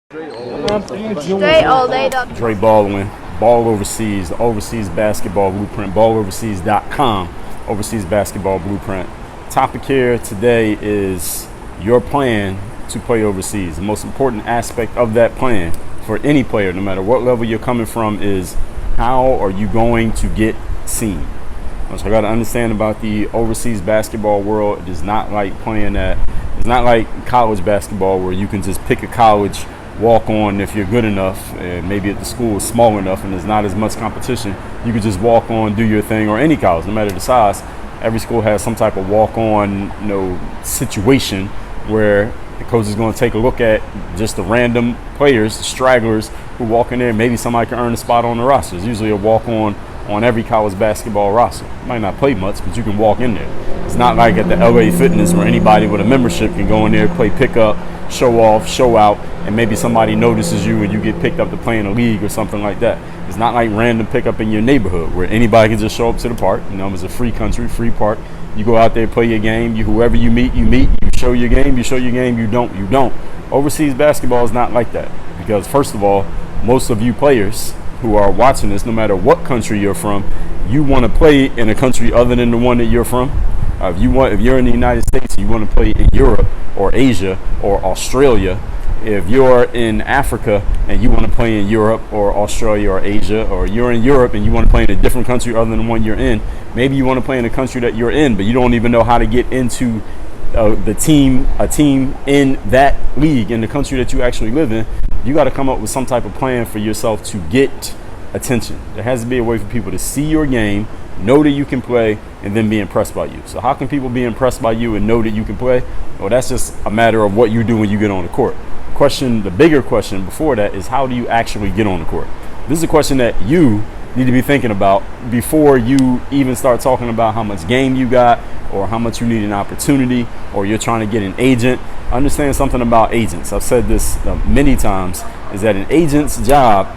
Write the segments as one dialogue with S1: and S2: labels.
S1: Dre all day.
S2: Dre Baldwin, Ball Overseas, the Overseas Basketball Blueprint, balloverseas.com, Overseas Basketball Blueprint. Topic here today is your plan to play overseas. The most important aspect of that plan for any player, no matter what level you're coming from, is how are you going to get seen? So I got to understand about the overseas basketball world. It is not like playing at, it's not like college basketball where you can just pick a college, walk on if you're good enough, and maybe if the school is small enough and there's not as much competition, you could just walk on, do your thing, or any college, no matter the size. Every school has some type of walk-on, situation where the coach is going to take a look at just the random players, stragglers who walk in there. Maybe somebody can earn a spot on the roster. There's usually a walk-on on every college basketball roster. You might not play much, but you can walk in there. It's not like at the LA Fitness where anybody with a membership can go in there, play pickup, show off, show out, and maybe somebody notices you and you get picked up to play in a league or something like that. It's not like random pickup in your neighborhood where anybody can just show up to the park. It's a free country, free park. You go out there, play your game. Whoever you meet, you show your game, you don't. Overseas basketball is not like that because, first of all, most of you players who are watching this, no matter what country you're from, you want to play in a country other than the one that you're from. If you're in the United States, you want to play in Europe or Asia or Australia. If you're in Africa and you want to play in Europe or Australia or Asia, or you're in Europe and you want to play in a different country other than the one you're in, maybe you want to play in a country that you're in, but you don't even know how to get into a team in that league in the country that you actually live in. You got to come up with some type of plan for yourself to get attention. There has to be a way for people to see your game, know that you can play, and then be impressed by you. So how can people be impressed by you and know that you can play? Well, that's just a matter of what you do when you get on the court. The bigger question before that is, how do you actually get on the court? This is a question that you need to be thinking about before you even start talking about how much game you got or how much you need an opportunity or you're trying to get an agent. Understand something about agents. I've said this many times, is that an agent's job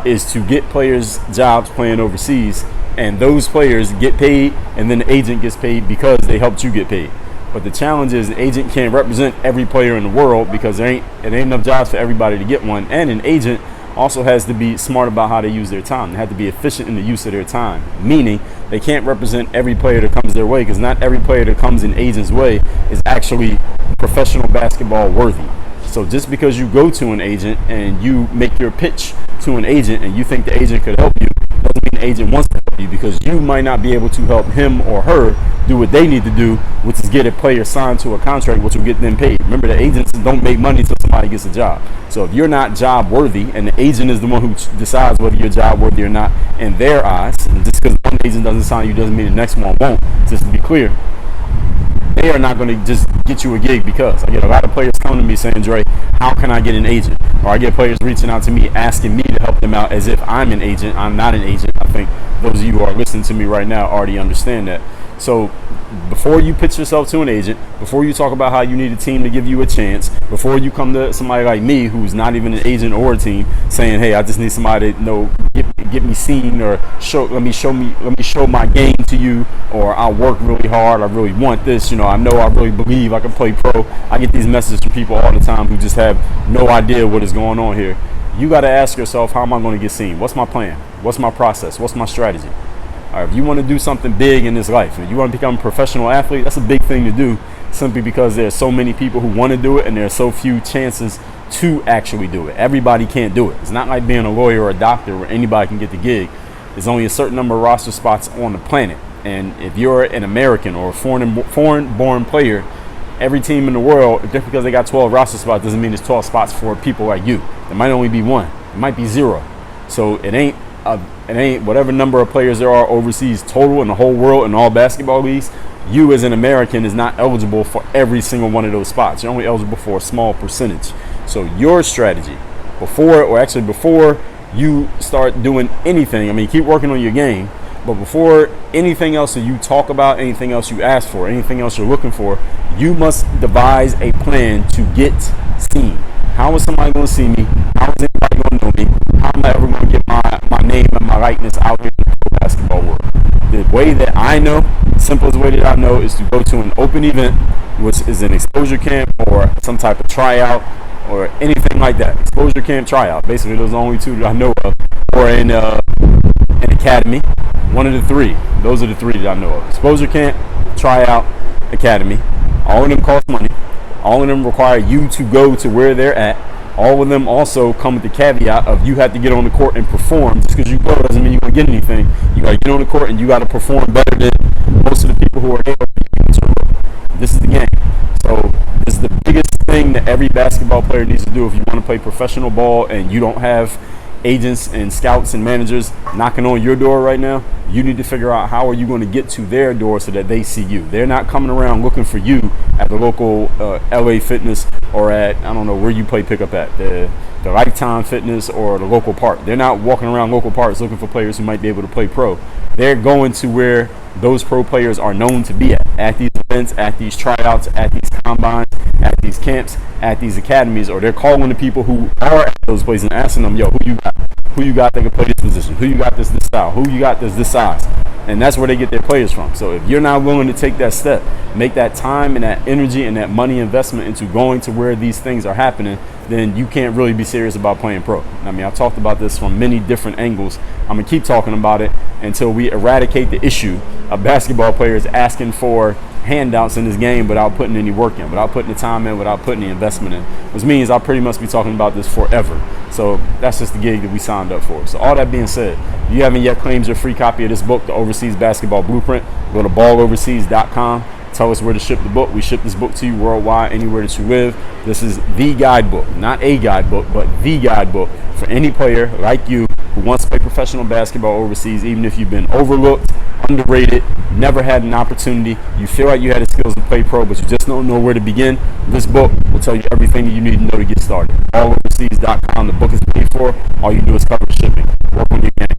S2: is to get players jobs playing overseas, and those players get paid, and then the agent gets paid because they helped you get paid. But the challenge is an agent can't represent every player in the world because it ain't enough jobs for everybody to get one. And an agent also has to be smart about how they use their time. They have to be efficient in the use of their time, meaning they can't represent every player that comes their way, because not every player that comes in agent's way is actually professional basketball worthy. So just because you go to an agent and you make your pitch to an agent and you think the agent could help you, doesn't mean the agent wants to help you, because you might not be able to help him or her do what they need to do, which is get a player signed to a contract, which will get them paid. Remember, the agents don't make money until somebody gets a job. So if you're not job worthy, and the agent is the one who decides whether you're job worthy or not in their eyes, and just because one agent doesn't sign you doesn't mean the next one won't, just to be clear, they are not going to just get you a gig. Because I get a lot of players coming to me saying, Dre, how can I get an agent? Or I get players reaching out to me asking me to help them out as if I'm an agent. I'm not an agent. I think those of you who are listening to me right now already understand that. So before you pitch yourself to an agent, before you talk about how you need a team to give you a chance, before you come to somebody like me who's not even an agent or a team saying, hey, I just need somebody to get me seen, or let me show my game to you, or I'll work really hard, I really want this, I know I really believe I can play pro. I get these messages from people all the time who just have no idea what is going on here. You got to ask yourself, how am I going to get seen? What's my plan? What's my process? What's my strategy? All right, if you want to do something big in this life, if you want to become a professional athlete, that's a big thing to do, simply because there's so many people who want to do it and there are so few chances to actually do it. Everybody can't do it. It's not like being a lawyer or a doctor where anybody can get the gig. There's only a certain number of roster spots on the planet. And if you're an American or a foreign-born player, every team in the world, just because they got 12 roster spots doesn't mean there's 12 spots for people like you. There might only be one. It might be zero. So it ain't whatever number of players there are overseas total in the whole world in all basketball leagues. You as an American is not eligible for every single one of those spots. You're only eligible for a small percentage. So your strategy before you start doing anything, keep working on your game, but before anything else that you talk about, anything else you ask for, anything else you're looking for, you must devise a plan to get seen. How is somebody going to see me? How is anybody going to know me? How am I ever going to get my name and my likeness out here in the basketball world? The way that I know, simplest way that I know, is to go to an open event, which is an exposure camp or some type of tryout or anything like that. Exposure camp, tryout. Basically, those are the only two that I know of. Or in an academy. One of the three. Those are the three that I know of. Exposure camp, tryout, academy. All of them cost money. All of them require you to go to where they're at. All of them also come with the caveat of you have to get on the court and perform. Just because you go doesn't mean you're going to get anything. You got to get on the court and you got to perform better than most of the people who are there. This is the game. So this is the biggest thing that every basketball player needs to do if you want to play professional ball and you don't have agents and scouts and managers knocking on your door right now. You need to figure out how are you going to get to their door so that they see you. They're not coming around looking for you at the local LA Fitness or at, I don't know where you play pickup at, the Lifetime Fitness or the local park. They're not walking around local parks looking for players who might be able to play pro. They're going to where those pro players are known to be at these events, at these tryouts, at these combines, at these camps, at these academies, or they're calling the people who are at those places and asking them, yo, who you got? Who you got that can play this position? Who you got this style? Who you got this size? And that's where they get their players from. So if you're not willing to take that step, make that time and that energy and that money investment into going to where these things are happening, then you can't really be serious about playing pro. I mean, I've talked about this from many different angles. I'm going to keep talking about it until we eradicate the issue of basketball players asking for handouts in this game without putting any work in, without putting the time in, without putting the investment in, which means I'll pretty much be talking about this forever. So that's just the gig that we signed up for. So all that being said, if you haven't yet claimed your free copy of this book, The Overseas Basketball Blueprint, go to balloverseas.com. Tell us where to ship the book. We ship this book to you worldwide, anywhere that you live. This is the guidebook, not a guidebook, but the guidebook for any player like you who wants to play professional basketball overseas, even if you've been overlooked, underrated, never had an opportunity, you feel like you had the skills to play pro, but you just don't know where to begin. This book will tell you everything that you need to know to get started. Alloverseas.com. The book is paid for. All you do is cover shipping. Work on your game.